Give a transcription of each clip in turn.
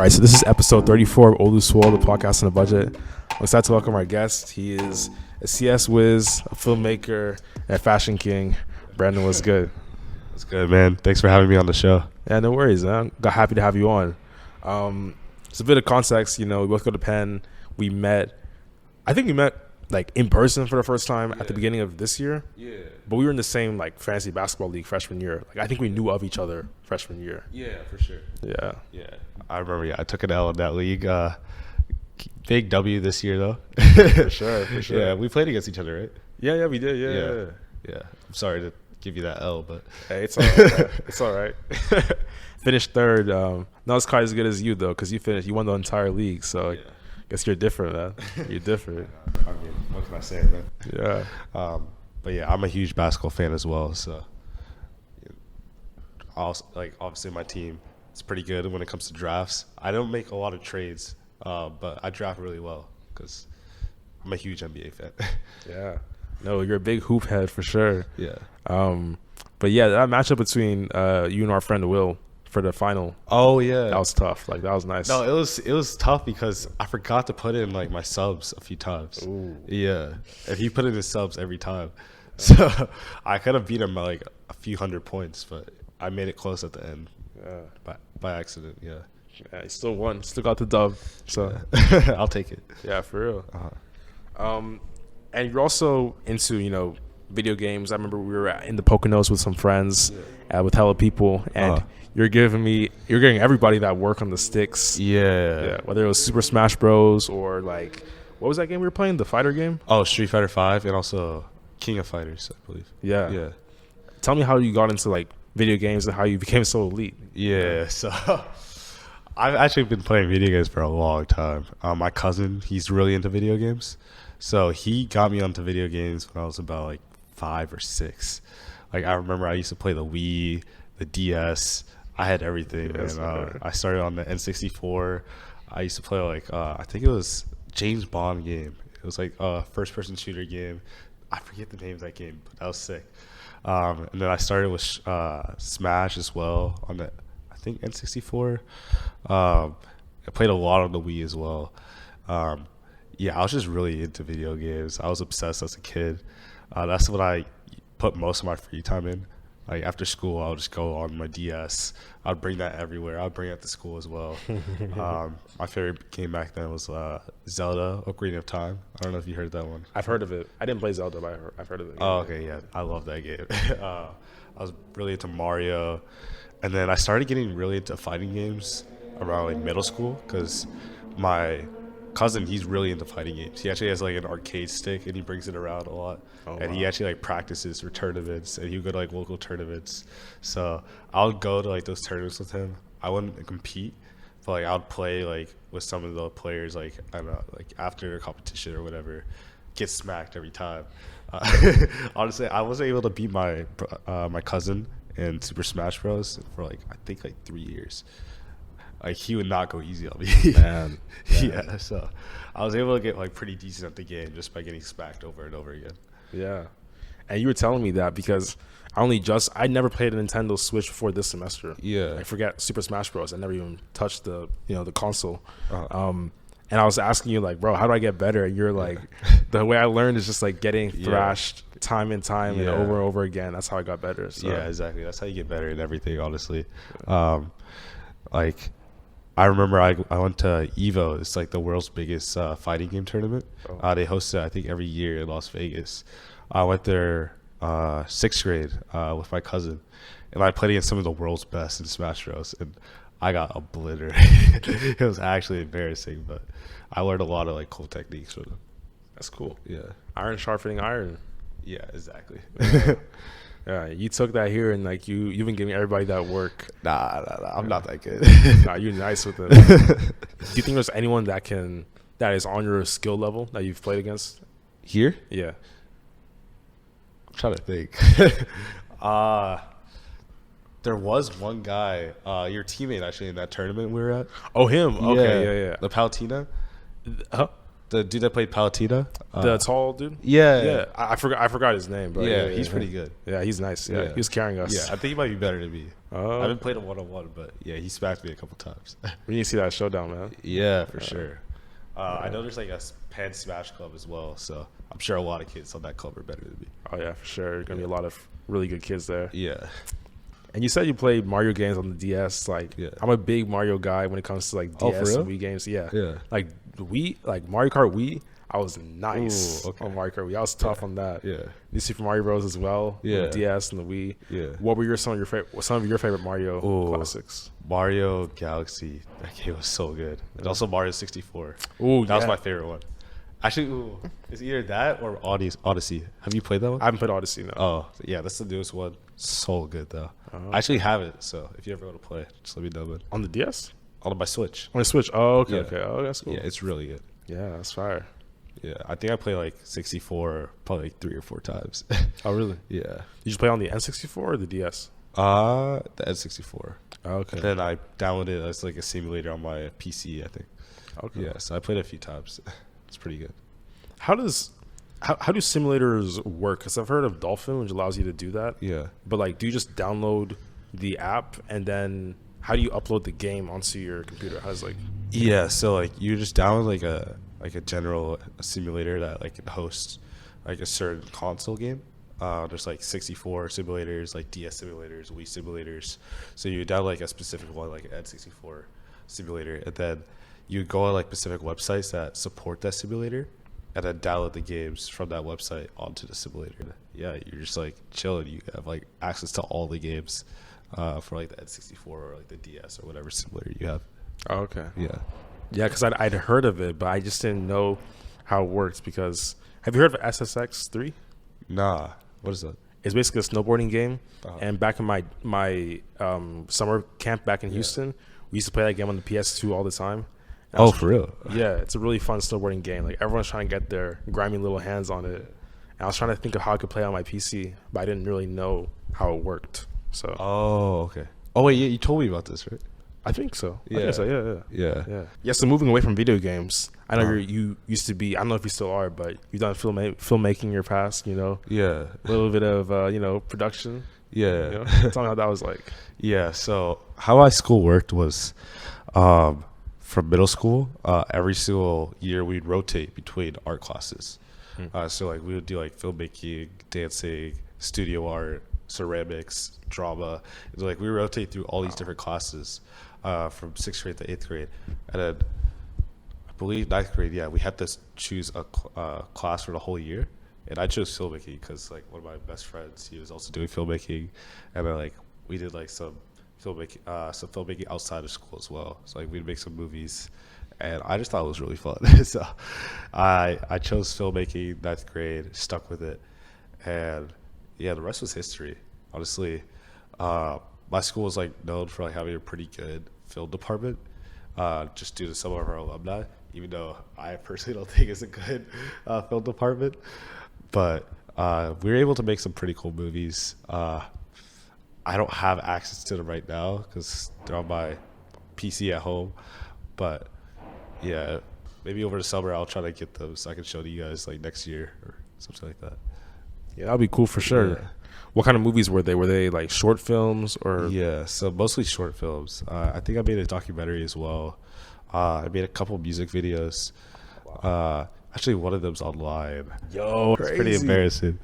All right, so this is episode 34 of Oluswole, the podcast on a budget. I'm excited to welcome our guest. He is a CS whiz, a filmmaker, and a fashion king. Brandon, what's good? What's good, man? Thanks for having me on the show. Yeah, no worries, man. Happy to have you on. It's a bit of context. We both go to Penn. We met like in person for the first time at the beginning of this year. Yeah. But we were in the same like fantasy basketball league freshman year. Like I think we knew of each other freshman year. Yeah, for sure. Yeah. Yeah. I remember, I took an L in that league. Big W this year, though. For sure. Yeah, we played against each other, right? Yeah, we did. Yeah. I'm sorry to give you that L, but hey, it's all right. It's all right. Finished third. Not as quite as good as you though, because you won the entire league. So I guess you're different, man. You're different. I mean, what can I say, man? Yeah. But yeah, I'm a huge basketball fan as well. So, also, obviously my team is pretty good when it comes to drafts. I don't make a lot of trades, but I draft really well because I'm a huge NBA fan. Yeah. No, you're a big hoop head for sure. Yeah. But yeah, that matchup between you and our friend Will for the final. Oh yeah, that was tough. Like that was nice. No, it was tough because I forgot to put in like my subs a few times. Ooh. Yeah, and he put in his subs every time, so I could have beat him by like a few hundred points, but I made it close at the end. Yeah. By accident. Yeah. Yeah, he still won. Still got the dub. So yeah. I'll take it. Yeah, for real. Uh-huh. And you're also into video games. I remember we were in the Poconos with some friends, with hella people, and you're giving everybody that work on the sticks. Yeah. Whether it was Super Smash Bros. Or like, what was that game we were playing? The fighter game? Oh, Street Fighter 5 and also King of Fighters, I believe. Yeah. Tell me how you got into like video games and how you became so elite. Yeah. So I've actually been playing video games for a long time. My cousin, he's really into video games. So he got me onto video games when I was about like 5 or 6. Like I remember I used to play the Wii, the DS. I had everything. Yes, and I started on the N64. I used to play like I think it was James Bond game. It was like a first-person shooter game. I forget the name of that game, but that was sick. And then I started with Smash as well on the I think N64. I played a lot on the Wii as well. Yeah, I was just really into video games. I was obsessed as a kid. That's what I put most of my free time in. Like after school, I would just go on my DS. I'd bring that everywhere. I'd bring it to school as well. My favorite game back then was Zelda: Ocarina of Time. I don't know if you heard that one. I've heard of it. I didn't play Zelda, but I've heard of it. Oh, okay, yeah. I love that game. I was really into Mario. And then I started getting really into fighting games around like middle school because my cousin, he's really into fighting games. He actually has like an arcade stick and he brings it around a lot. He actually like practices for tournaments and he would go to like local tournaments. So I would go to like those tournaments with him. I wouldn't compete, but like I would play like with some of the players, like I don't know, like after a competition or whatever, get smacked every time. Honestly, I wasn't able to beat my cousin in Super Smash Bros. For like I think like 3 years. Like he would not go easy on me. Man. Yeah, so I was able to get like pretty decent at the game just by getting smacked over and over again. Yeah. And you were telling me that because I never played a Nintendo Switch before this semester. Yeah. I forget Super Smash Bros. I never even touched the console. And I was asking you like, bro, how do I get better? And you're like, the way I learned is just like getting thrashed time and time and over and over again. That's how I got better. So. Yeah, exactly. That's how you get better in everything, honestly. Like I remember I went to EVO. It's like the world's biggest fighting game tournament. They host it, I think, every year in Las Vegas. I went there 6th grade with my cousin, and I played against some of the world's best in Smash Bros. And I got obliterated. It was actually embarrassing, but I learned a lot of like cool techniques from them. That's cool. Yeah, iron sharpening iron. Yeah, exactly. Yeah, you took that here and like you've been giving everybody that work. Nah, I'm not that good. Nah, you're nice with it. Do you think there's anyone that is on your skill level that you've played against? Here? Yeah. I'm trying to think. There was one guy, your teammate actually in that tournament we were at. Oh, him? Okay, yeah. The Palutena. Huh? The dude that played Palutena? The tall dude? Yeah. I forgot his name, but yeah, he's pretty good. Yeah, he's nice. Yeah, he was carrying us. Yeah, I think he might be better than me. I haven't played him one-on-one, but yeah, he smacked me a couple times. We need to see that showdown, man. Yeah, for sure. I know there's like a Pan Smash Club as well, so I'm sure a lot of kids on that club are better than me. Oh yeah, for sure. There's gonna be a lot of really good kids there. Yeah. And you said you played Mario games on the DS. Like, I'm a big Mario guy when it comes to like DS and Wii games. Yeah. Like like Mario Kart Wii, I was nice on Mario Kart Wii. I was tough on that. Yeah. You Super Mario Bros as well. The DS and the Wii. Yeah. What were some of your favorite Mario classics? Mario Galaxy. That game was so good. And also Mario 64. Ooh, that was my favorite one. Actually, it's either that or Odyssey. Have you played that one? I haven't played Odyssey, no. Oh, yeah, that's the newest one. So good, though. I actually have it, so if you ever want to play, just let me know. On the DS? On my Switch. On the Switch? Oh, okay, okay. Oh, that's cool. Yeah, it's really good. Yeah, that's fire. Yeah, I think I played like 64 probably like 3 or 4 times. Oh, really? Yeah. Did you play on the N64 or the DS? The N64. Oh, okay. And then I downloaded it as like a simulator on my PC, I think. Okay. Yeah, so I played it a few times. It's pretty good. How do simulators work? Because I've heard of Dolphin, which allows you to do that. Yeah. But like, do you just download the app and then how do you upload the game onto your computer? How does like? Yeah, so like you just download like a general simulator that like can host like a certain console game. There's like 64 simulators, like DS simulators, Wii simulators. So you download like a specific one, like an N64 simulator, and then you go on like specific websites that support that simulator, and then download the games from that website onto the simulator. Yeah, you're just like chilling. You have like access to all the games for like the N64 or like the DS or whatever simulator you have. Oh, okay. Yeah. Yeah, because I'd heard of it, but I just didn't know how it works. Because have you heard of SSX3? Nah. What is that? It's basically a snowboarding game. And back in my summer camp back in Houston, we used to play that game on the PS2 all the time. Oh, for real? Yeah, it's a really fun snowboarding game. Like everyone's trying to get their grimy little hands on it. And I was trying to think of how I could play on my PC, but I didn't really know how it worked. So. Oh, okay. Oh wait, yeah, you told me about this, right? I think so. Yeah. I think so. Yeah. So moving away from video games, I know you used to be. I don't know if you still are, but you've done filmmaking in your past. You know. Yeah. A little bit of production. Yeah. You know? Tell me how that was like. Yeah. So how my school worked was, from middle school, every single year we'd rotate between art classes. So like we would do like filmmaking, dancing, studio art, ceramics, drama. And like we rotate through all these different classes from 6th grade to 8th grade. And then I believe 9th grade, we had to choose a class for the whole year. And I chose filmmaking because like one of my best friends, he was also doing filmmaking. And then like we did like some filmmaking outside of school as well. So like we'd make some movies. And I just thought it was really fun. So I chose filmmaking 9th grade, stuck with it. And yeah, the rest was history. Honestly, my school was like known for like having a pretty good film department, just due to some of our alumni. Even though I personally don't think it's a good film department, but we were able to make some pretty cool movies. I don't have access to them right now because they're on my PC at home, but yeah, maybe over the summer I'll try to get them so I can show to you guys like next year or something like that. Yeah, that'd be cool for sure. Yeah. What kind of movies were they? Were they like short films or? Yeah, so mostly short films. I think I made a documentary as well. I made a couple music videos. Wow. Actually, one of them's online. Yo, it's pretty embarrassing.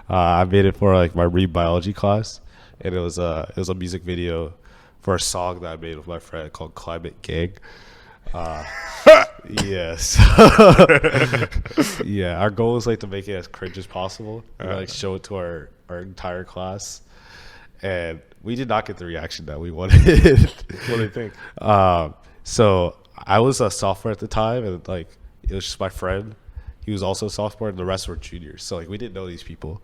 I made it for like my read biology class, and it was a music video for a song that I made with my friend called Climate Gang. Yes. Yeah, our goal is like to make it as cringe as possible and like show it to our entire class, and we did not get the reaction that we wanted. What do you think? So I was a sophomore at the time, and like it was just my friend. He was also a sophomore, and the rest were juniors. So like we didn't know these people,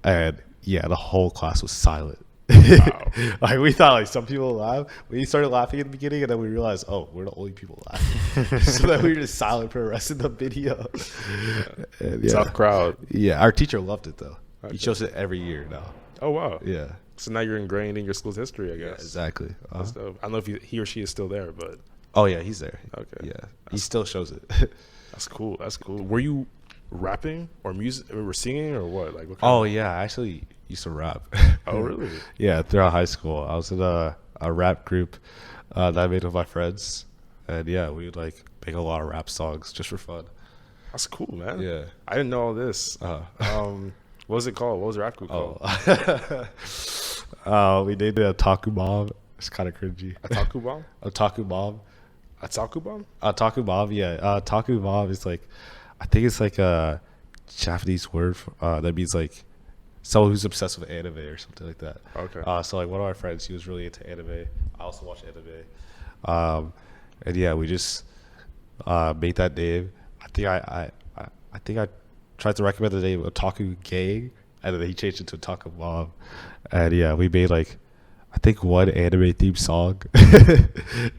and yeah, the whole class was silent. Wow. Like we thought like some people would laugh. We started laughing at the beginning, and then we realized, oh, we're the only people laughing. So then we were just silent for the rest of the video. And, tough crowd. Yeah, our teacher loved it though. Okay. He shows it every year now. Oh wow. Yeah. So now you're ingrained in your school's history, I guess. Yeah, exactly. I don't know if he or she is still there, but Oh yeah, he's there. Okay. Yeah, he still shows it. That's cool. That's cool. Were you rapping or music? Or singing or what? Like what Oh yeah, I actually used to rap. Oh really? Yeah, throughout high school, I was in a rap group that I made with my friends, and yeah, we would like make a lot of rap songs just for fun. That's cool, man. Yeah. I didn't know all this. What was it called? What was the rap group called? We named it Otaku Mob. It's kind of cringy. Otaku Bomb? Otaku Mob. Otaku Bomb? Otaku Mob, yeah. Otaku Mob is like, I think it's like a Japanese word that means like someone who's obsessed with anime or something like that. Okay. So like one of our friends, he was really into anime. I also watch anime. And yeah, we just made that name. I think I tried to recommend the name Otaku Gang, and then he changed it to Otaku Mob. And yeah, we made like, I think one anime themed song, and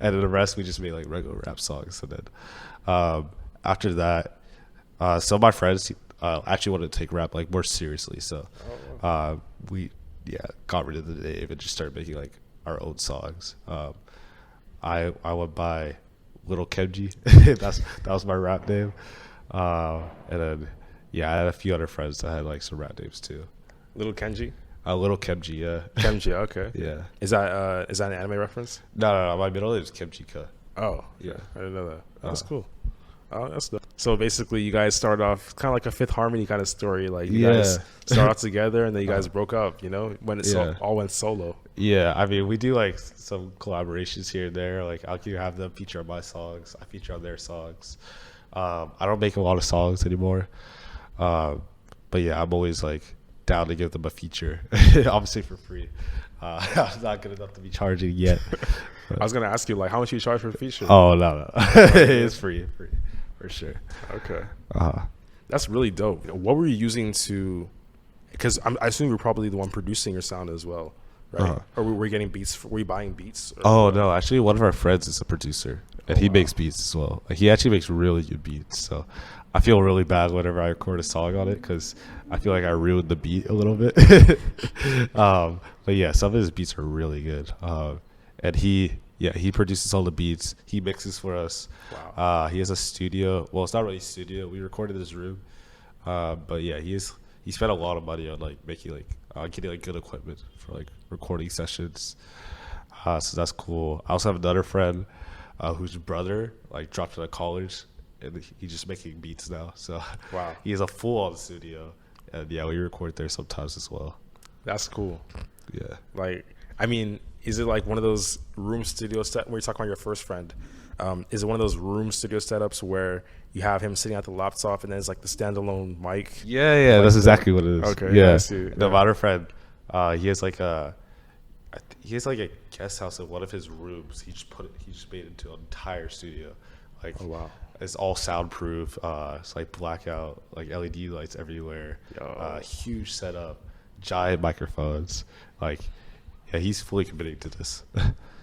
then the rest we just made like regular rap songs. And then after that, some of my friends actually wanted to take rap like more seriously, so we got rid of the name and just started making like our own songs. I went by Little Kenji. that was my rap name. And then I had a few other friends that had like some rap names too. Little Kenji? Little Kenji, yeah. Kenji, okay. Yeah. Is that an anime reference? No. My middle name is Kimchika. Oh, Yeah. I didn't know that. That's cool. Oh, that's dope. So basically, you guys started off kind of like a Fifth Harmony kind of story. Like you guys started out together, and then you guys broke up. You know, when it all went solo. Yeah, I mean, we do like some collaborations here and there. Like I'll have them feature on my songs. I feature on their songs. I don't make a lot of songs anymore, but yeah, I'm always like down to give them a feature, obviously for free. I'm not good enough to be charging yet. I was gonna ask you like how much you charge for a feature. Oh no, it's free for sure. Okay, that's really dope. What were you using to? Because I assume you're probably the one producing your sound as well, right? Or were you getting beats? Were you buying beats? Oh no, actually, one of our friends is a producer, and he makes beats as well. Like, he actually makes really good beats. So I feel really bad whenever I record a song on it because I feel like I ruined the beat a little bit. But yeah, some of his beats are really good. And he produces all the beats. He mixes for us. Wow. He has a studio. Well, it's not really a studio. We recorded in his room. But yeah, he spent a lot of money on like making like getting like good equipment for like recording sessions. So that's cool. I also have another friend whose brother like dropped out of college, and he's just making beats now. So wow, he has a full-on studio, and yeah, we record there sometimes as well. That's cool. Yeah. Like, I mean, is it like one of those room studio set where you're talking about your first friend? Is it one of those room studio setups where you have him sitting at the laptop and then it's like the standalone mic? Yeah, like that's exactly what it is. Okay, yeah. I see. The other friend, he has like a guest house in one of his rooms. He just made it into an entire studio. Like, oh wow, it's all soundproof. It's like blackout, like LED lights everywhere. Huge setup, giant microphones. Like, yeah, he's fully committing to this.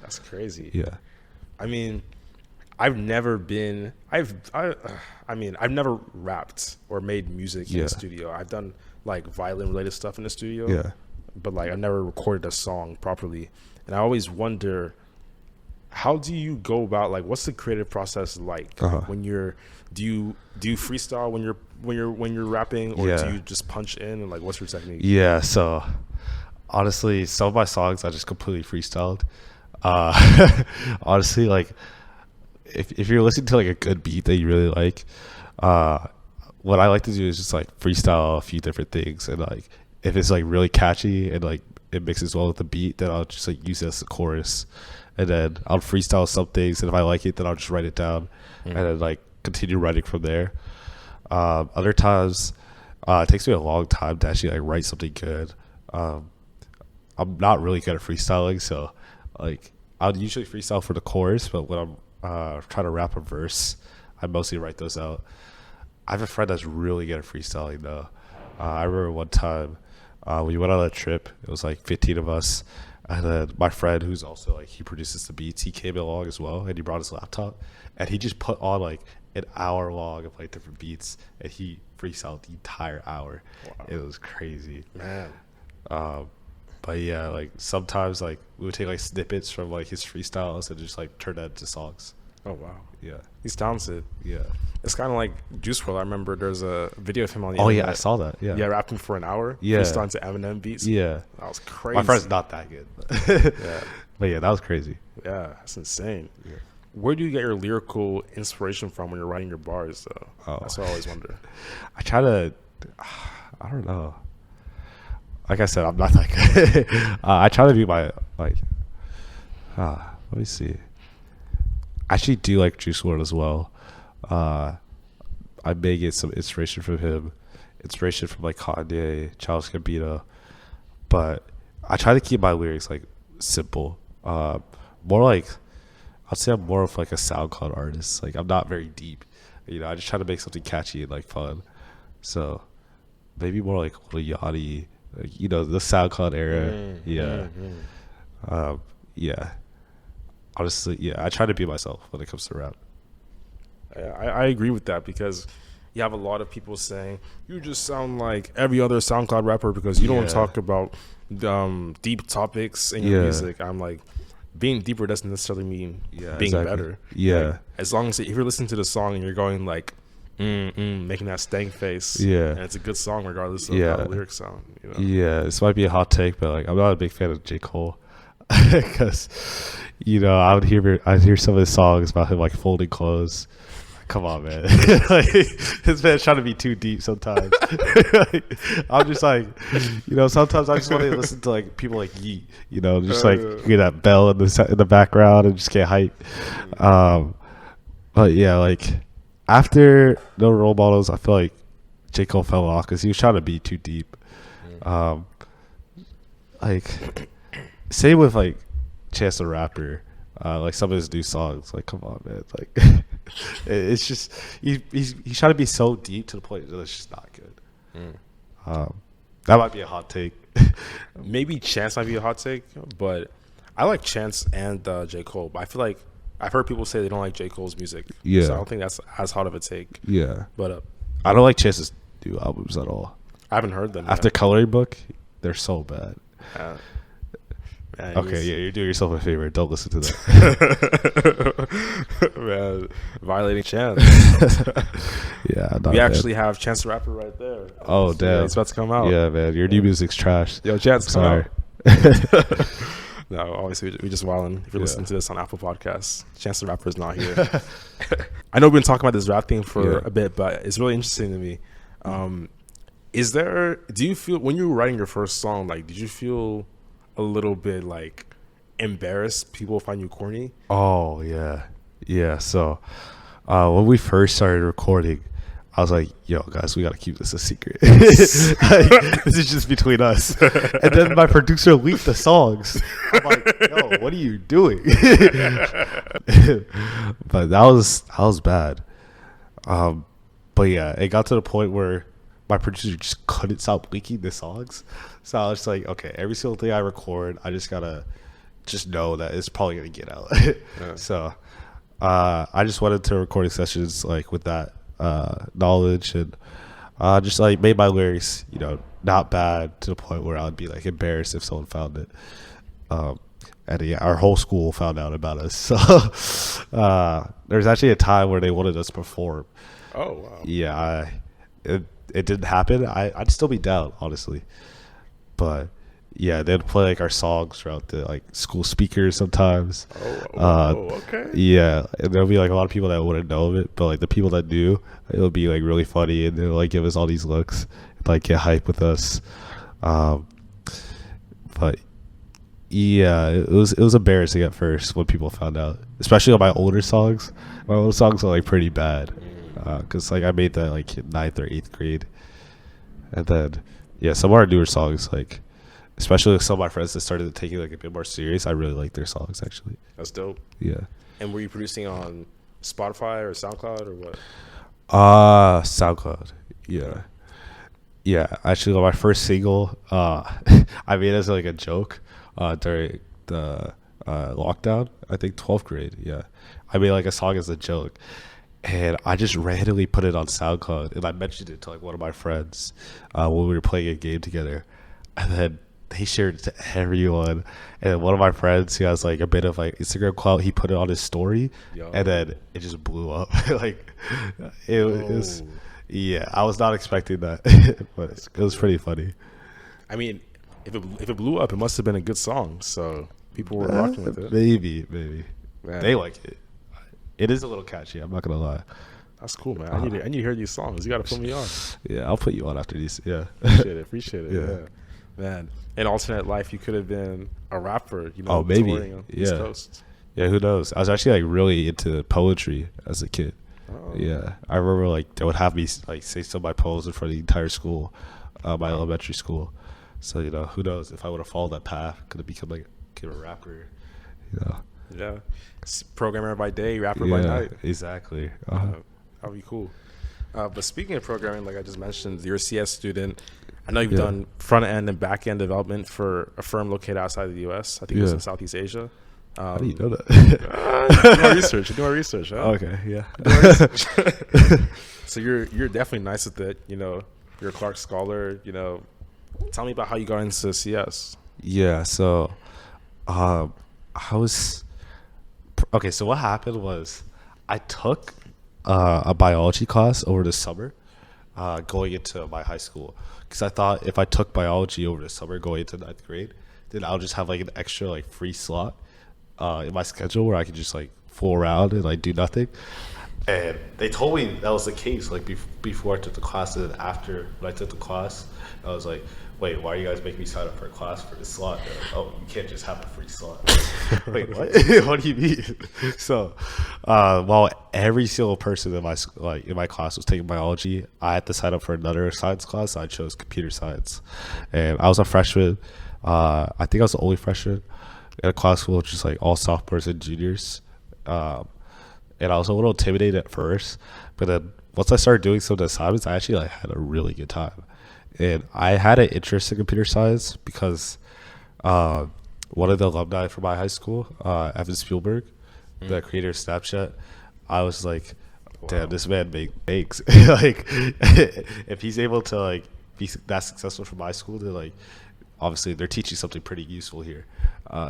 That's crazy. Yeah. I mean, I've never rapped or made music in the studio. I've done like violin related stuff in the studio. Yeah. But like I never recorded a song properly. And I always wonder, how do you go about, like, what's the creative process like when do you freestyle when you're rapping, or do you just punch in, and like what's your technique? Yeah, so honestly, some of my songs I just completely freestyled. Honestly, like if you're listening to like a good beat that you really like, what I like to do is just like freestyle a few different things, and like if it's like really catchy and like it mixes well with the beat, then I'll just like use it as the chorus, and then I'll freestyle some things, and if I like it, then I'll just write it down, and then like continue writing from there. Other times, it takes me a long time to actually like write something good. I'm not really good at freestyling, so like I'll usually freestyle for the chorus, but when I'm trying to rap a verse, I mostly write those out. I have a friend that's really good at freestyling though. I remember one time we went on a trip. It was like 15 of us, and then my friend, who's also like, he produces the beats, he came along as well, and he brought his laptop, and he just put on like an hour long of like different beats, and he freestyled the entire hour. Wow. It was crazy, man. But yeah, like sometimes like we would take like snippets from like his freestyles and just like turn that into songs. Oh wow. Yeah. He's talented. Yeah. It's kind of like Juice WRLD. I remember there's a video of him on the Oh internet. yeah, I saw that. Yeah. Yeah, rapping for an hour. Yeah. Freestyling to Eminem beats. Yeah. That was crazy. My friend's not that good. Yeah. But yeah, that was crazy. Yeah, that's insane. Yeah. Where do you get your lyrical inspiration from when you're writing your bars, though? Oh. That's what I always wonder. I try to, I don't know. Like I said, I'm not that good. I try to be my, like, let me see. I actually do like Juice WRLD as well. I may get some inspiration from him, inspiration from like Kanye, Childish Gambino, but I try to keep my lyrics like simple. More like, I'd say I'm more of like a SoundCloud artist. Like I'm not very deep, you know. I just try to make something catchy and like fun. So maybe more like Lil Yachty, like, you know, the SoundCloud era. Yeah. Honestly, yeah, I try to be myself when it comes to rap. I agree with that because you have a lot of people saying you just sound like every other SoundCloud rapper because you don't talk about deep topics in your music. I'm like, being deeper doesn't necessarily mean being better. Yeah. Like, as long as if you're listening to the song and you're going like, making that stank face. Yeah. And it's a good song regardless of how the lyrics sound. You know? Yeah, this might be a hot take, but like I'm not a big fan of J. Cole. Because, you know, I'd hear some of his songs about him like folding clothes. Come on, man. Like, this man's trying to be too deep sometimes. Like, I'm just like, you know, sometimes I just want to listen to like people like Yeet, you know, just like hear that bell in the background and just get hyped. But yeah, like after No Role Models, I feel like J. Cole fell off because he was trying to be too deep. Like same with like Chance the Rapper. Like some of his new songs, like come on, man, like it's just he's trying to be so deep to the point that it's just not good. That might be a hot take. Maybe Chance might be a hot take, but I like Chance and J. Cole. But I feel like I've heard people say they don't like J. Cole's music. Yeah, so I don't think that's as hot of a take. Yeah, but I don't like Chance's new albums at all. I haven't heard them after yet. Coloring Book. They're so bad. Man, okay, yeah, you're doing yourself a favor. Don't listen to that. Man, violating Chance. Yeah, we actually have Chance the Rapper right there. Oh, damn. It's about to come out. Yeah, man, your new music's trash. Yo, Chance, sorry. No, obviously we just wilding. If you're listening to this on Apple Podcasts, Chance the Rapper is not here. I know we've been talking about this rap thing for a bit, but it's really interesting to me. Do you feel when you were writing your first song, like, did you feel a little bit like embarrassed people find you corny? Oh yeah. So when we first started recording, I was like, yo guys, we gotta keep this a secret. Like, this is just between us. And then my producer leaked the songs. I'm like, yo, what are you doing? But that was bad. But yeah, it got to the point where my producer just couldn't stop leaking the songs. So I was like, okay, every single thing I record, I just gotta just know that it's probably gonna get out. So I just went into recording sessions like with that knowledge, and just like made my lyrics, you know, not bad to the point where I would be like embarrassed if someone found it. And yeah, our whole school found out about us. So there was actually a time where they wanted us to perform. Oh wow. Yeah, it didn't happen. I'd still be down, honestly. But yeah, they'd play like our songs throughout the like school speakers sometimes. Okay. Yeah, and there'll be like a lot of people that wouldn't know of it, but like the people that do, it'll be like really funny, and they'll like give us all these looks, like get hype with us. But yeah, it was embarrassing at first when people found out, especially on my older songs. My older songs are like pretty bad, because like I made that like in 9th or 8th grade, and then yeah, some of our newer songs, like especially with some of my friends that started taking like a bit more serious, I really like their songs actually. That's dope. Yeah. And were you producing on Spotify or SoundCloud or what? SoundCloud. Yeah. Yeah, actually on my first single, I made it as like a joke during the lockdown, I think 12th grade. Yeah, I made like a song as a joke, and I just randomly put it on SoundCloud, and I mentioned it to like one of my friends when we were playing a game together, and then they shared it to everyone. And one of my friends, who has like a bit of like Instagram clout, he put it on his story, and then it just blew up. Like it was, yeah. I was not expecting that, but it was pretty funny. I mean, if it blew up, it must have been a good song. So people were rocking with it. Maybe they like it. It is a little catchy. I'm not gonna lie. That's cool, man. I need to hear these songs. You got to put me on. Yeah, I'll put you on after these. Yeah, appreciate it. Yeah, man. In alternate life, you could have been a rapper. You know, oh maybe. Touring on the East Coast. Yeah, who knows? I was actually like really into poetry as a kid. Oh. Yeah, I remember like they would have me like say some of my poems in front of the entire school, my elementary school. So you know, who knows if I would have followed that path, could have become a rapper. You know. Yeah, programmer by day, rapper by night. Exactly. That'd be cool. But speaking of programming, like I just mentioned, you're a CS student. I know you've done front end and back end development for a firm located outside of the U.S. I think it was in Southeast Asia. How do you know that? You do my research. You do my research. Huh? Okay, yeah. So you're definitely nice with it. You know, you're a Clark Scholar. You know, tell me about how you got into CS. Yeah. So, I was okay. So what happened was I took a biology class over the summer, going into my high school, because I thought if I took biology over the summer going into 9th grade, then I'll just have like an extra like free slot in my schedule where I could just like fool around and like do nothing. And they told me that was the case like before I took the class, and then after when I took the class, I was like, wait, why are you guys making me sign up for a class for this slot? Like, oh, you can't just have a free slot. Wait, what? What do you mean? So, while every single person in my class was taking biology, I had to sign up for another science class. So I chose computer science, and I was a freshman. I think I was the only freshman in a class full of just like all sophomores and juniors. And I was a little intimidated at first, but then once I started doing some of the assignments, I actually like had a really good time. And I had an interest in computer science because one of the alumni from my high school, Evan Spielberg, the creator of Snapchat, I was like, damn, this man makes like if he's able to like be that successful from my school, then like obviously they're teaching something pretty useful here.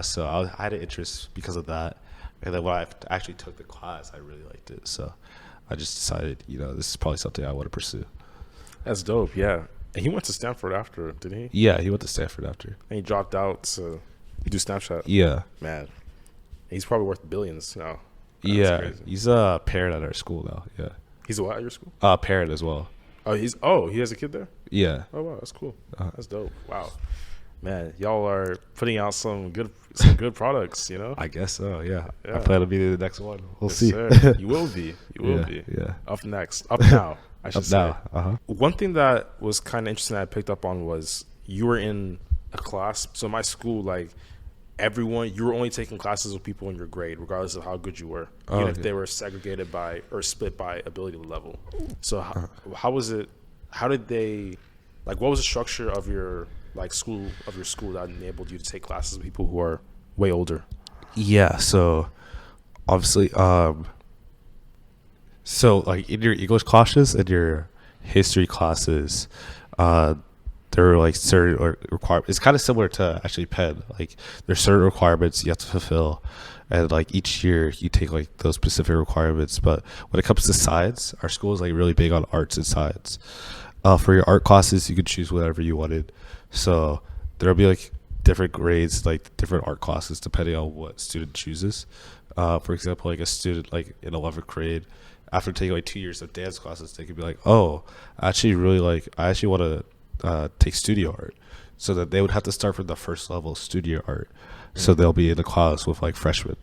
So I had an interest because of that. And then when I actually took the class, I really liked it. So I just decided, you know, this is probably something I want to pursue. That's dope, yeah. And he went to Stanford after, didn't he? Yeah, he went to Stanford after. And he dropped out to do Snapchat. Yeah. Man. He's probably worth billions now. That's crazy. He's a parent at our school now, yeah. He's a what at your school? Parent as well. He has a kid there? Yeah. Oh, wow, that's cool. That's dope. Wow. Man, y'all are putting out some good products, you know? I guess so, yeah. I plan to be the next one. We'll see. Sir. You will be. You will be. Yeah. Up now, I should say. Now. One thing that was kind of interesting that I picked up on was you were in a class. So my school, like everyone, you were only taking classes with people in your grade, regardless of how good you were, even if they were segregated by or split by ability level. So how was it? How did they? Like, what was the structure of your school that enabled you to take classes with people who are way older? Yeah, so obviously so like in your English classes and your history classes, there are like certain requirements. It's kind of similar to actually Penn. Like there's certain requirements you have to fulfill, and like each year you take like those specific requirements. But when it comes to science, our school is like really big on arts and science. For your art classes, you could choose whatever you wanted. So there'll be like different grades, like different art classes, depending on what student chooses. For example, like a student like in 11th grade, after taking like 2 years of dance classes, they could be like, oh, I actually want to take studio art. So that they would have to start from the first level of studio art. So they'll be in the class with like freshmen.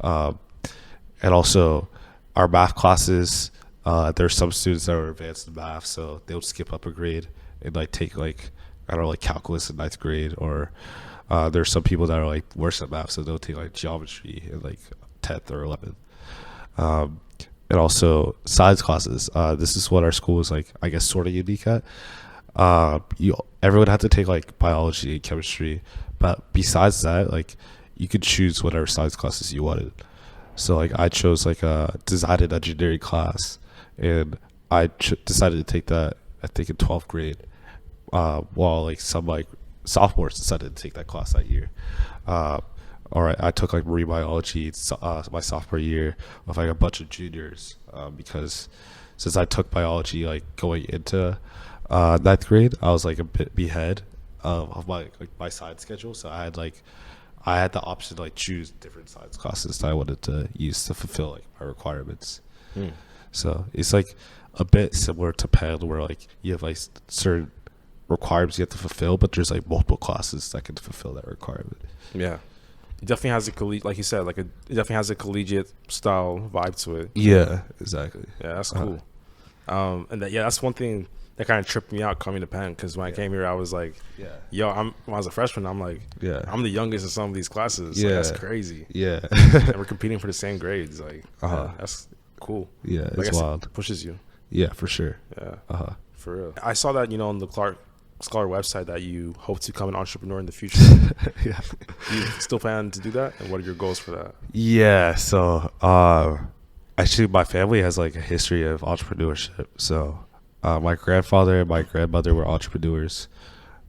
And also our math classes, there's some students that are advanced in math, so they would skip up a grade and like take like, I don't know, like calculus in 9th grade, or there's some people that are like worse at math, so they'll take like geometry in like 10th or 11th. And also science classes. This is what our school is like, I guess, sort of unique at. Everyone had to take like biology and chemistry, but besides that, like you could choose whatever science classes you wanted. So like I chose like a design and engineering class, and I decided to take that I think in 12th grade, while like some like sophomores decided to take that class that year. All right, I took like marine biology my sophomore year with like a bunch of juniors because since I took biology like going into ninth grade, I was like a bit behind of my science schedule, so I had the option to like choose different science classes that I wanted to use to fulfill like my requirements. So it's like a bit similar to Penn, where like you have like certain requirements you have to fulfill, but there's like multiple classes that can fulfill that requirement. Yeah. It definitely has like you said, it definitely has a collegiate style vibe to it. Yeah, exactly. Yeah, that's cool. That's one thing that kind of tripped me out coming to Penn, because when I came here, I was like, when I was a freshman, I'm like, I'm the youngest in some of these classes. Yeah, like, that's crazy. Yeah, and we're competing for the same grades. Like, that's cool. Yeah, it's wild. It pushes you. Yeah, for sure. Yeah, for real. I saw that on the Clark Scholar website that you hope to become an entrepreneur in the future. Yeah. You still plan to do that, and what are your goals for that? Yeah, so actually my family has like a history of entrepreneurship. So my grandfather and my grandmother were entrepreneurs,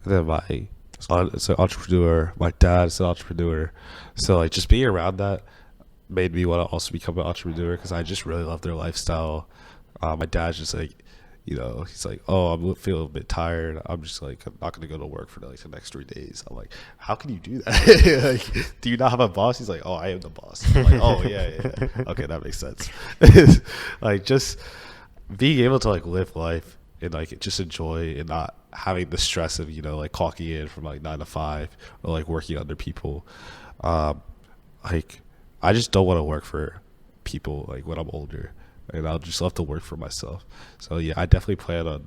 and then my aunt's an entrepreneur, my dad's an entrepreneur. So like just being around that made me want to also become an entrepreneur, because I just really love their lifestyle. My dad's just like, he's like, oh, I'm feeling a bit tired. I'm just like, I'm not going to go to work for like the next 3 days. I'm like, how can you do that? Like, do you not have a boss? He's like, oh, I am the boss. I'm like, oh, yeah. Okay, that makes sense. Like, just being able to like live life and like just enjoy, and not having the stress of, like clocking in from like 9 to 5 or like working under people. Like, I just don't want to work for people like when I'm older. And I'll just love to work for myself. So yeah, I definitely plan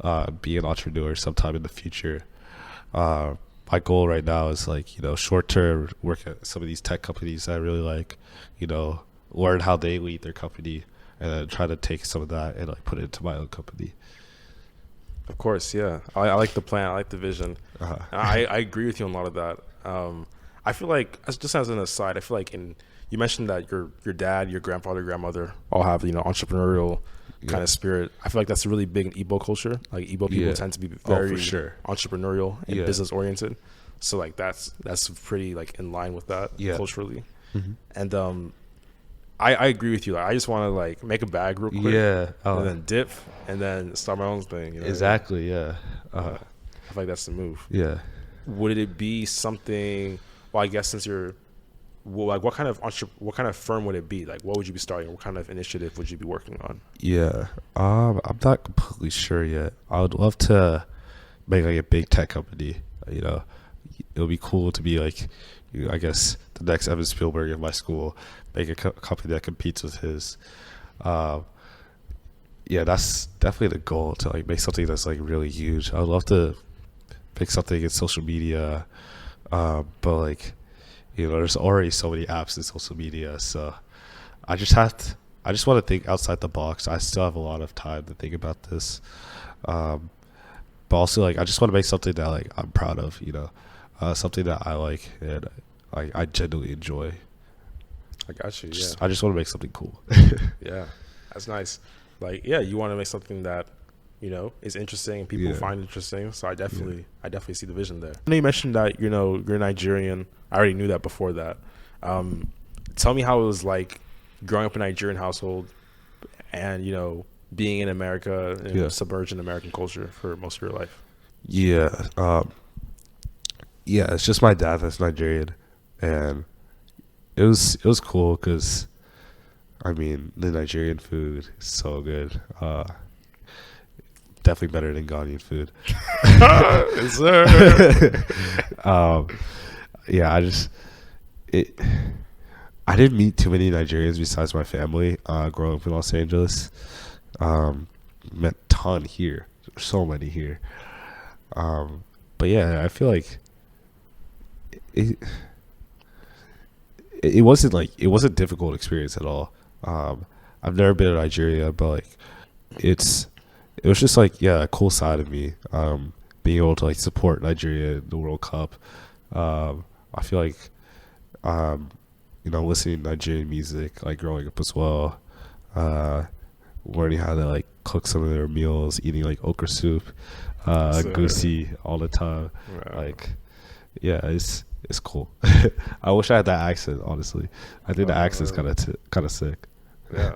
on being an entrepreneur sometime in the future. My goal right now is like, short term, work at some of these tech companies that I really like, learn how they lead their company, and then try to take some of that and like put it into my own company. Of course, yeah. I like the plan. I like the vision. I agree with you on a lot of that. I feel like, just as an aside, I feel like you mentioned that your dad, your grandfather, grandmother all have entrepreneurial kind of spirit. I feel like that's really big in Igbo culture. Like Igbo people tend to be very entrepreneurial and business oriented. So like that's pretty like in line with that culturally. Mm-hmm. And I agree with you. Like I just want to like make a bag real quick, and then dip, and then start my own thing. Exactly. Yeah. I feel like that's the move. Yeah. Would it be something? Well, I guess since you're like, what kind of firm would it be? Like, what would you be starting? What kind of initiative would you be working on? Yeah, I'm not completely sure yet. I would love to make like a big tech company. It would be cool to be like, I guess the next Evan Spielberg of my school, make a company that competes with his. Yeah, that's definitely the goal, to like make something that's like really huge. I would love to make something in social media, but like, there's already so many apps in social media, so I just want to think outside the box. I still have a lot of time to think about this, but also like I just want to make something that like I'm proud of, something that I like and I genuinely enjoy. I got you. I just want to make something cool. Yeah, that's nice. Like, yeah, you want to make something that is interesting and people find interesting. So I definitely see the vision there. I know you mentioned that you're Nigerian. I already knew that before that. Tell me how it was like growing up in a Nigerian household and being in America and submerged in American culture for most of your life. Yeah, it's just my dad that's Nigerian, and it was cool because I mean the Nigerian food is so good. Definitely better than Ghanaian food. Yes, sir. I didn't meet too many Nigerians besides my family growing up in Los Angeles. Met a ton here. There's so many here. But yeah, I feel like it wasn't a difficult experience at all. I've never been to Nigeria, but like it was just like, a cool side of me, being able to like support Nigeria in the World Cup. I feel like, listening to Nigerian music, like growing up as well, learning how to like cook some of their meals, eating like okra soup, goosey all the time. Yeah. Like, yeah, it's cool. I wish I had that accent. Honestly, I think the accent's kind of sick. Yeah,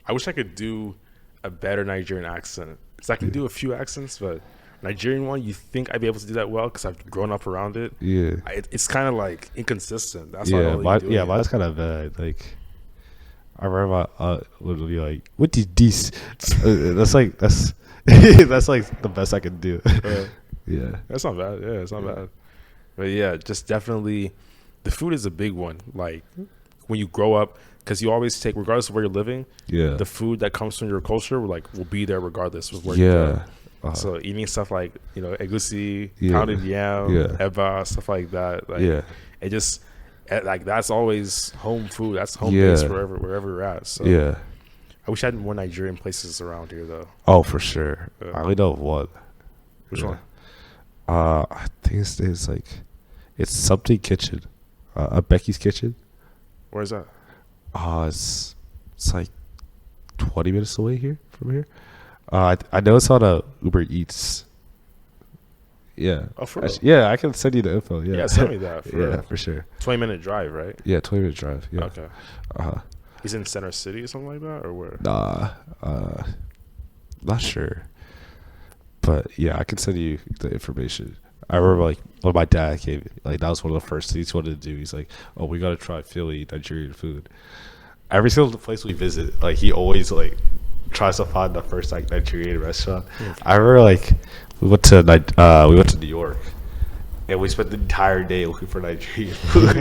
I wish I could do a better Nigerian accent, because I can do a few accents, but Nigerian one, you think I'd be able to do that well because I've grown up around it. Yeah, it's kind of like inconsistent. That's why mine's kind of bad. Like, I remember literally like, what is this? That's like that's like the best I can do. Yeah, that's not bad. Yeah, it's not bad. But yeah, just definitely, the food is a big one. Like, when you grow up, because you always take, regardless of where you're living, the food that comes from your culture will be there regardless of where you go. So eating stuff like, egusi, pounded yam, eba, stuff like that. Like, it just, like, that's always home food. That's home base wherever you're at. So I wish I had more Nigerian places around here, though. Oh, for sure. I only know of one. Which one? I think it's like, it's something kitchen. Becky's Kitchen. Where's that? It's like 20 minutes away from here. I know it's on Uber Eats. Yeah. Oh, for real? Yeah, I can send you the info. Yeah, send me that. For sure. 20-minute drive, right? Yeah, 20-minute drive. Yeah. Okay. He's in Center City or something like that, or where? Nah, not sure. But yeah, I can send you the information. I remember like when my dad came, like that was one of the first things he wanted to do. He's like, "Oh, we gotta try Philly Nigerian food." Every single place we visit, like he always like tries to find the first like Nigerian restaurant. I remember like we went to New York, and we spent the entire day looking for Nigerian food.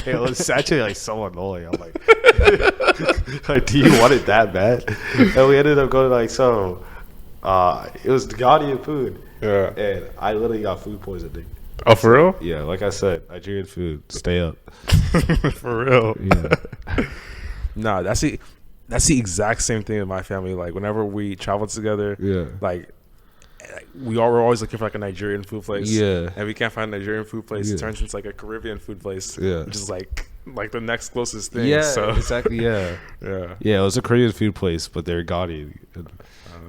It was actually like so annoying. I'm like, do you want it that bad? And we ended up going to like some. It was Ghanaian food. Yeah. And I literally got food poisoning. Oh, for real? Yeah, like I said, Nigerian food, stay up. For real. Yeah. Nah, that's the exact same thing in my family. Like, whenever we travel together, like we're always looking for like a Nigerian food place. Yeah. And we can't find a Nigerian food place. It turns into like a Caribbean food place. Yeah. Which is like the next closest thing. Yeah, so. exactly. Yeah. Yeah. Yeah, it was a Korean food place, but they're Ghanaian.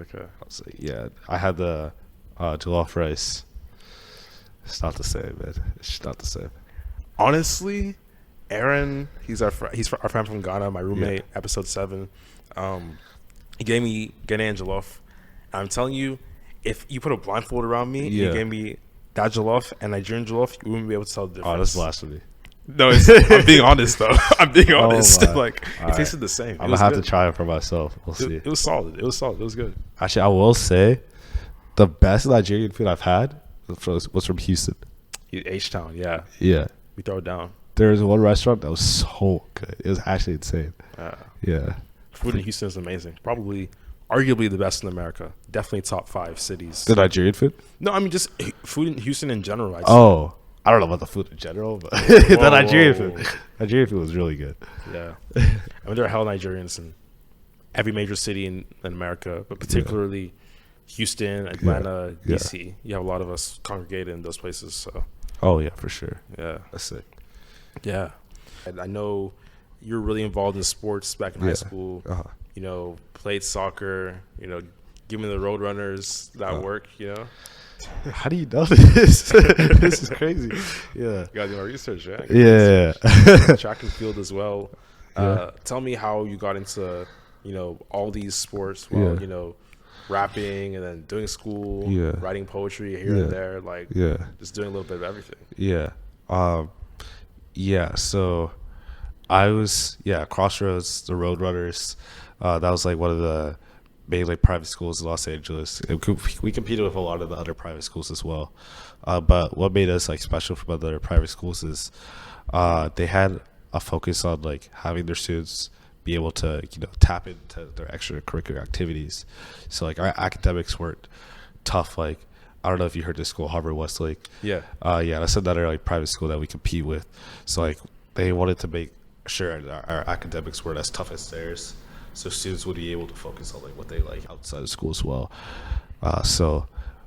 Okay. I was like, yeah, I had the jollof rice. It's not the same, man. It's just not the same. Honestly, Aaron, he's our friend from Ghana, my roommate, episode 7. He gave me Ghanaian jollof. I'm telling you, if you put a blindfold around me, and you gave me that jollof and Nigerian jollof, you wouldn't be able to tell the difference. Oh, that's blasphemy. No, I'm being honest though. I'm being honest. Like, it tasted the same. I'm gonna have to try it for myself. We'll see. It was solid. It was good. Actually, I will say, the best Nigerian food I've had was from Houston. H-Town, yeah. Yeah. We throw it down. There was one restaurant that was so good. It was actually insane. Yeah. Food in Houston is amazing. Probably, arguably the best in America. Definitely top 5 cities. The Nigerian food? No, I mean just food in Houston in general. I don't know about the food in general, but the Nigerian food. Nigerian food was really good. Yeah. I mean, there are hell Nigerians in every major city in America, but particularly Houston, Atlanta, DC. You have a lot of us congregated in those places. So. Oh, yeah, for sure. Yeah. That's sick. Yeah. And I know you're really involved in sports back in high school. Played soccer, giving the Roadrunners that work, How do you know this? This is crazy. Yeah. You gotta do my research, yeah? Yeah. Track and field as well. Tell me how you got into, all these sports while, rapping and then doing school, writing poetry here and there, just doing a little bit of everything. Yeah. So I was, Crossroads, the Roadrunners. That was like one of the main like private schools in Los Angeles. We competed with a lot of the other private schools as well. But what made us like special from other private schools is they had a focus on like having their students be able to tap into their extracurricular activities. So like our academics weren't tough. Like I don't know if you heard this school, Harvard Westlake. That's another like private school that we compete with. So like they wanted to make sure our academics weren't as tough as theirs, so students would be able to focus on like what they like outside of school as well. So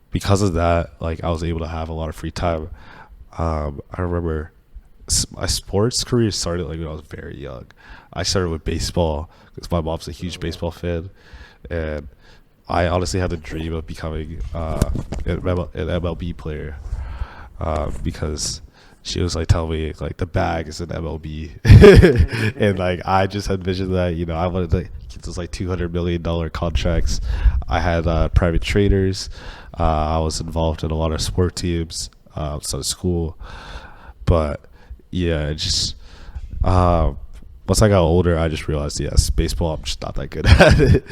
because of that, like I was able to have a lot of free time. I remember my sports career started like when I was very young. I started with baseball because my mom's a huge baseball fan, and I honestly had the dream of becoming an MLB player because she was like telling me like the bag is an MLB, and like I just envisioned that I wanted to get those like $200 million contracts. I had private trainers. I was involved in a lot of sport teams outside of school, but yeah, it just once I got older, I just realized yes, baseball I'm just not that good at it.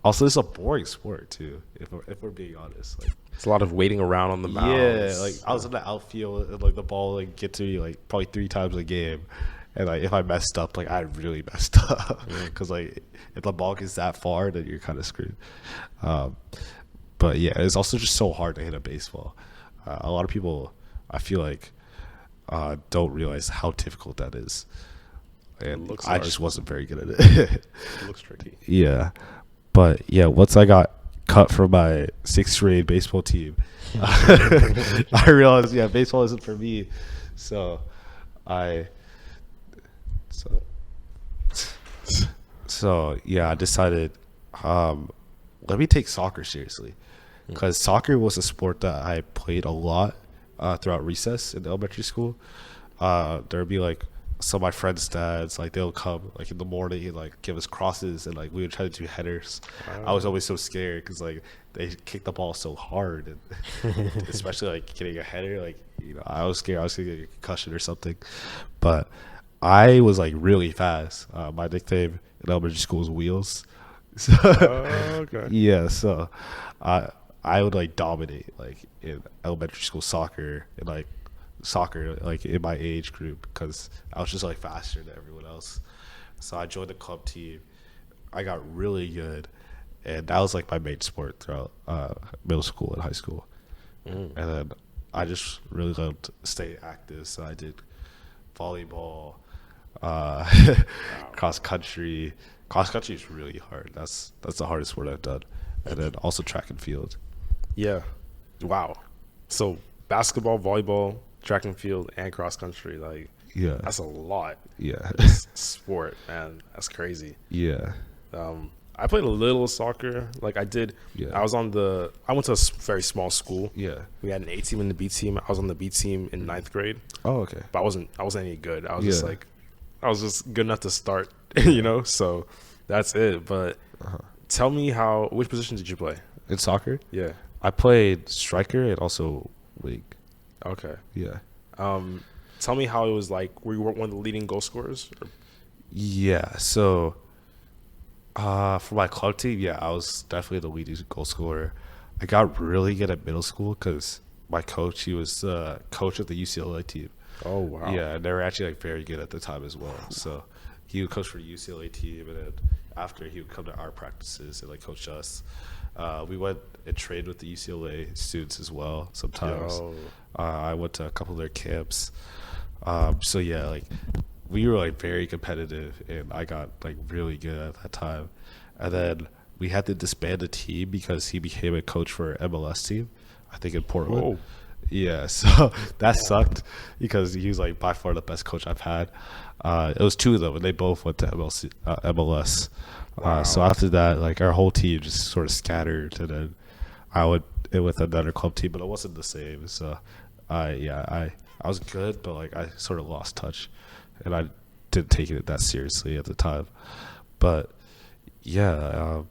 Also, it's a boring sport too. If we're being honest, like. It's a lot of waiting around on the mound. Yeah, like I was in the outfield and like the ball like get to me like probably 3 times a game, and like if I messed up, like I really messed up because like if the ball gets that far, then you're kind of screwed. But yeah, it's also just so hard to hit a baseball. A lot of people, I feel like, don't realize how difficult that is, and I just wasn't very good at it. It looks tricky. Yeah, but yeah, once I got cut from my 6th grade baseball team, I realized baseball isn't for me. So I decided let me take soccer seriously, because soccer was a sport that I played a lot throughout recess in elementary school. There'd be like some of my friends' dads, like they'll come like in the morning and like give us crosses, and like we would try to do headers. I was always so scared because like they kick the ball so hard, and especially like getting a header, like I was scared I was gonna get a concussion or something. But I was like really fast. My nickname in elementary school was Wheels. So, Okay. Yeah, so I would like dominate like in elementary school soccer and like in my age group because I was just like faster than everyone else. So I joined the club team. I got really good, and that was like my main sport throughout middle school and high school. And then I just really loved staying active, so I did volleyball, cross country. Cross country is really hard. That's the hardest sport I've done. And then also track and field. Yeah. Wow. So basketball, volleyball, track and field, and cross country, like that's a lot. Yeah. Sport, man. That's crazy. Yeah. I played a little soccer. Like I did. Yeah. I went to a very small school. Yeah. We had an A team and the B team. I was on the B team in 9th grade. Oh, okay. But I wasn't any good. I was just good enough to start, So that's it. But tell me which position did you play in soccer? Yeah. I played striker and also wing. Okay. Yeah. Tell me how it was like. Were you one of the leading goal scorers? Yeah. So, for my club team, I was definitely the leading goal scorer. I got really good at middle school because my coach, he was coach of the UCLA team. Oh wow. Yeah, and they were actually like very good at the time as well. So he would coach for the UCLA team, and then after he would come to our practices and like coach us. We went and trained with the UCLA students as well sometimes. I went to a couple of their camps. So yeah, like we were like very competitive, and I got like really good at that time. And then we had to disband the team because he became a coach for an MLS team, I think in Portland. Oh. Yeah, so that sucked because he was like by far the best coach I've had. It was 2 of them, and they both went to MLS. Wow. So after that, like our whole team just sort of scattered, and then I went in with another club team, but it wasn't the same. So I was good, but like I sort of lost touch, and I didn't take it that seriously at the time. But yeah,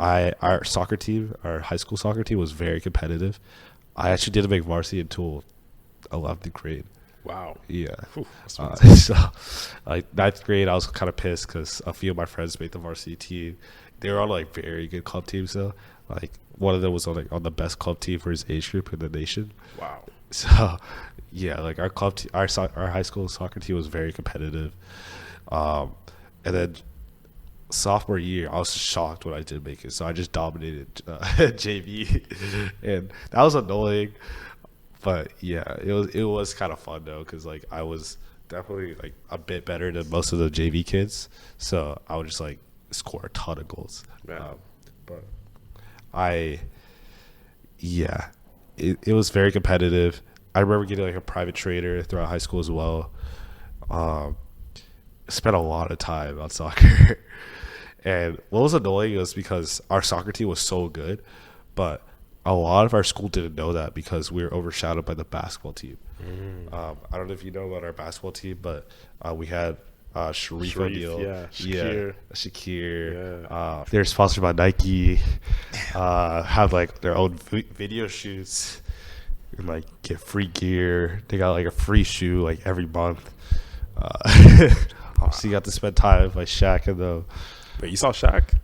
our soccer team, our high school soccer team, was very competitive. I actually didn't make varsity until 11th grade. Wow. Yeah. Whew, So, like 9th grade, I was kind of pissed because a few of my friends made the varsity team. They were on like very good club teams though. Like one of them was on the best club team for his age group in the nation. Wow. So, yeah, like our club, our high school soccer team was very competitive. And then sophomore year, I was shocked when I did make it. So I just dominated JV, and that was annoying. But yeah, it was kind of fun though, because like I was definitely like a bit better than most of the JV kids, so I would just like score a ton of goals. But it was very competitive. I remember getting like a private trainer throughout high school as well. Spent a lot of time on soccer, And what was annoying was because our soccer team was so good, but a lot of our school didn't know that because we were overshadowed by the basketball team. I don't know if you know about our basketball team, but we had Sharif O'Neal, Shakir. They're sponsored by Nike. Have like their own video shoots and like get free gear. They got like a free shoe like every month. So you got to spend time with like Shaq and the. Wait, you saw Shaq?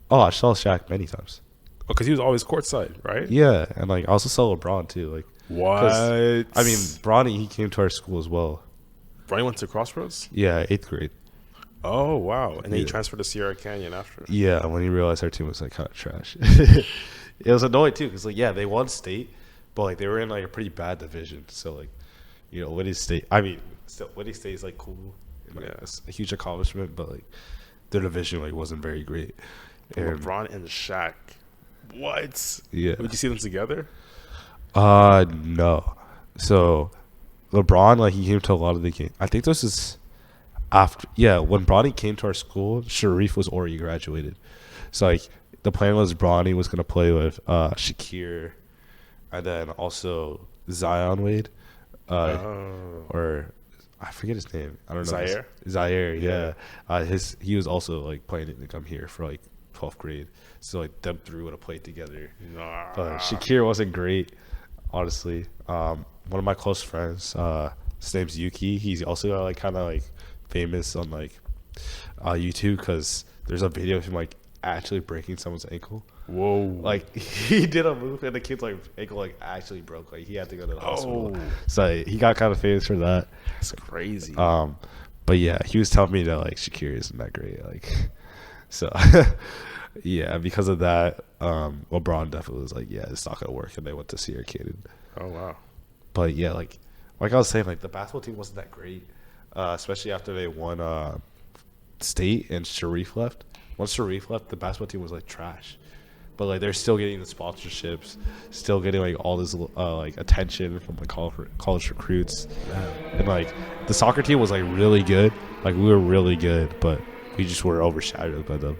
Oh, I saw Shaq many times. Oh, because he was always courtside, right? Yeah, and like I also saw LeBron too. Like what? I mean, Bronny, he came to our school as well. Bronny went to Crossroads? Yeah, 8th grade. Oh wow! And then he transferred to Sierra Canyon after. Yeah, when he realized our team was like kind of trash, it was annoying too because like they won state, but like they were in like a pretty bad division. So like, winning state. I mean, still winning state is like cool. Like, it's a huge accomplishment, but like their division like wasn't very great. And LeBron and Shaq. What? Yeah. Would you see them together? No. So LeBron, like he came to a lot of the games. I think this is after. Yeah, when Bronny came to our school, Sharif was already graduated. So like the plan was Bronny was gonna play with Shakir, and then also Zion Wade, or I forget his name. I don't know. Zaire. Yeah. He was also like planning to come here for like 12th grade. So like them three would have played together. Nah. But Shakir wasn't great, honestly. One of my close friends, his name's Yuki. He's also like kind of like famous on like YouTube because there's a video of him like actually breaking someone's ankle. Whoa! Like he did a move and the kid's like ankle like actually broke. Like he had to go to the hospital. So he got kind of famous for that. That's crazy. But yeah, he was telling me that like Shakir isn't that great. Like, so yeah, because of that, LeBron definitely was like, yeah, it's not gonna work, and they went to Sierra Canyon. Oh wow! But yeah, like I was saying, like the basketball team wasn't that great, especially after they won state and Sharif left. Once Sharif left, the basketball team was like trash. But like they're still getting the sponsorships, still getting like all this like attention from like college recruits, and like the soccer team was like really good. Like we were really good, but we just were overshadowed by them.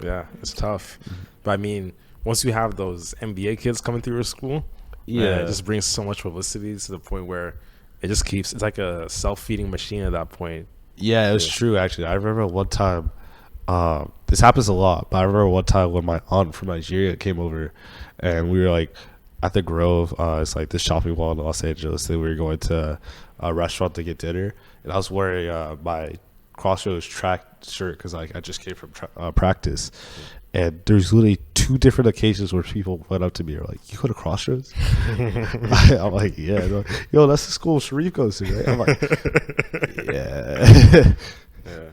Yeah, it's tough. But I mean, once you have those NBA kids coming through your school, it just brings so much publicity to the point where it's like a self-feeding machine at that point. Yeah, it was true actually. I remember one time. This happens a lot, but I remember one time when my aunt from Nigeria came over, and we were like at the Grove. It's like this shopping mall in Los Angeles. And we were going to a restaurant to get dinner, and I was wearing my Crossroads track shirt because like I just came from practice. And there's literally 2 different occasions where people went up to me and were like, "You go to Crossroads?" I'm like, "Yeah." Yo, that's the school Sharif goes to, right? I'm like, "Yeah." Yeah.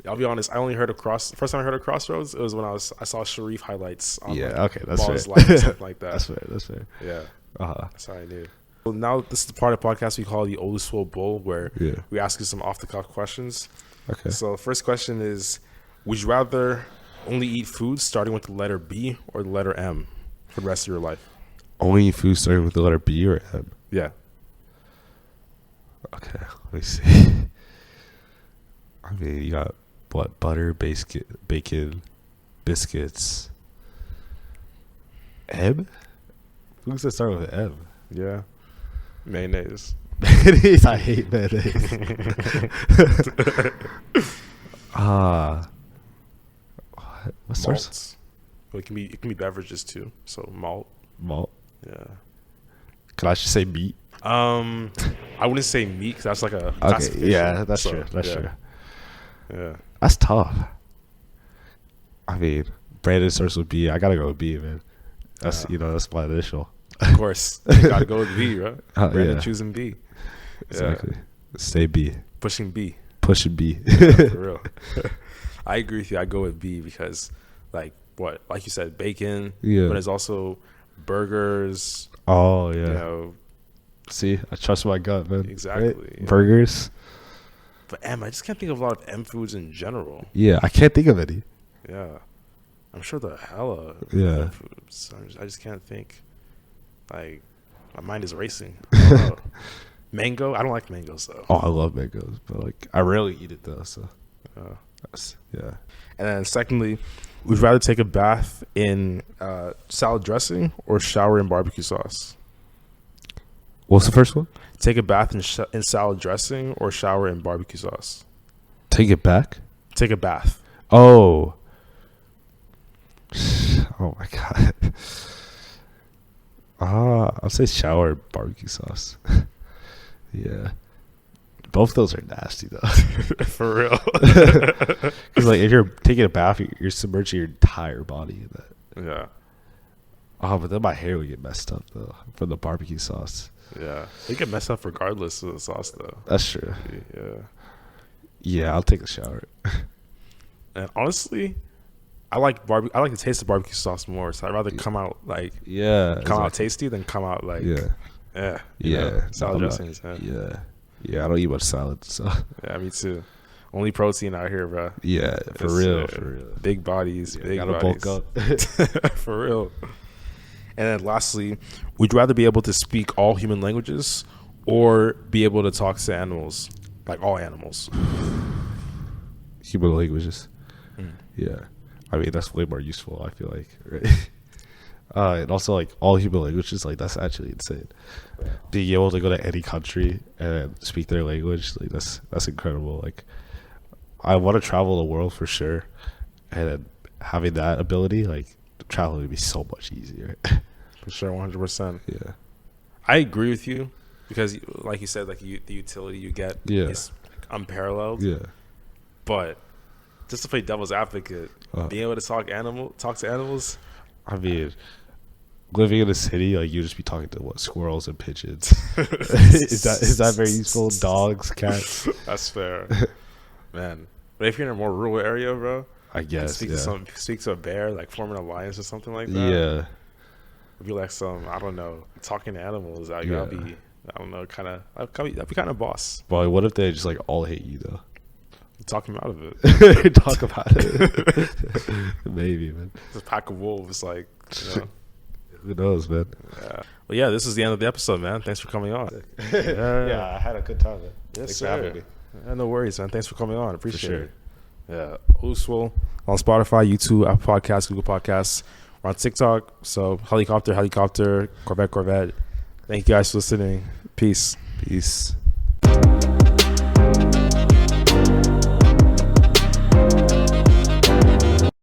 I'll be honest. I only heard of First time I heard of Crossroads, it was when I saw Sharif highlights on that's Balls fair. Life or something like that. That's fair. Yeah, that's how I knew. Well, now this is the part of the podcast we call the Oluswole Bowl, where we ask you some off the cuff questions. Okay. So the first question is: would you rather only eat food starting with the letter B or the letter M for the rest of your life? Only eat food starting with the letter B or M? Yeah. Okay. Let me see. I mean, you got. What, butter, bacon, biscuits, M? Who's that start with M? Yeah. Mayonnaise. Mayonnaise? I hate mayonnaise. What starts? Malts. Well, it can be beverages too. So malt. Yeah. Could I just say meat? I wouldn't say meat because that's like a okay. Yeah, that's true. That's true. Yeah. That's tough. I mean, Brandon starts with B. I gotta go with B, man. That's that's my initial. Of course, you gotta go with B, right? Brandon choosing B. Exactly. Stay B. Pushing B. Pushing B. Yeah, for real. I agree with you. I go with B because, like you said, bacon. Yeah. But it's also burgers. Oh yeah. See, I trust my gut, man. Exactly. Right? Yeah. Burgers. But M, I just can't think of a lot of M foods in general. Yeah, I can't think of any. Yeah. I'm sure the hella M foods. I just can't think. Like, my mind is racing. Mango? I don't like mangoes, though. Oh, I love mangoes. But, like, I rarely eat it, though, so. Yeah. And then secondly, would you rather take a bath in salad dressing or shower in barbecue sauce? What's the first one? Take a bath in salad dressing or shower in barbecue sauce? Take it back? Take a bath. Oh. Oh my God. I'll say shower in barbecue sauce. Yeah. Both those are nasty though. For real. Because like if you're taking a bath, you're submerging your entire body in that. Yeah. Oh, but then my hair would get messed up though from the barbecue sauce. Yeah. They get messed up regardless of the sauce though. That's true. Yeah. Yeah, I'll take a shower. And honestly, I like the taste of barbecue sauce more. So I'd rather come out like out tasty than come out like salad dressings. Yeah, I don't eat much salad, so yeah, me too. Only protein out here, bro. Yeah, for real. Big bodies, big gotta bodies. bulk up. For real. And then lastly, would you rather be able to speak all human languages or be able to talk to animals, like all animals? Human languages. Yeah. I mean, that's way more useful, I feel like, right? And also, like, all human languages, like, that's actually insane. Being able to go to any country and speak their language, like, that's incredible. Like, I want to travel the world for sure. And having that ability, like, traveling would be so much easier. For sure, 100%. Yeah. I agree with you because, like you said, like, the utility you get is unparalleled. Yeah. But just to play devil's advocate, being able to talk to animals. I mean, living in a city, like you just be talking to squirrels and pigeons. is that very useful? Dogs, cats. That's fair, man. But if you're in a more rural area, bro, I guess speak to a bear, like forming an alliance or something like that. Yeah, it'd be like I don't know, talking to animals. Like, that'd be, I don't know, that'd be kind of boss. But what if they just like all hate you though? Talk him out of it. Talk about it. Maybe, man. It's a pack of wolves, like, you know. Who knows, man? Yeah. Well, yeah, this is the end of the episode, man. Thanks for coming on. Yeah, I had a good time, man. Thanks for having me. Yeah, no worries, man. Thanks for coming on. Appreciate sure. it. Yeah. Oluswole on Spotify, YouTube, Apple Podcasts, Google Podcasts. We're on TikTok. So helicopter, Corvette. Thank you guys for listening. Peace.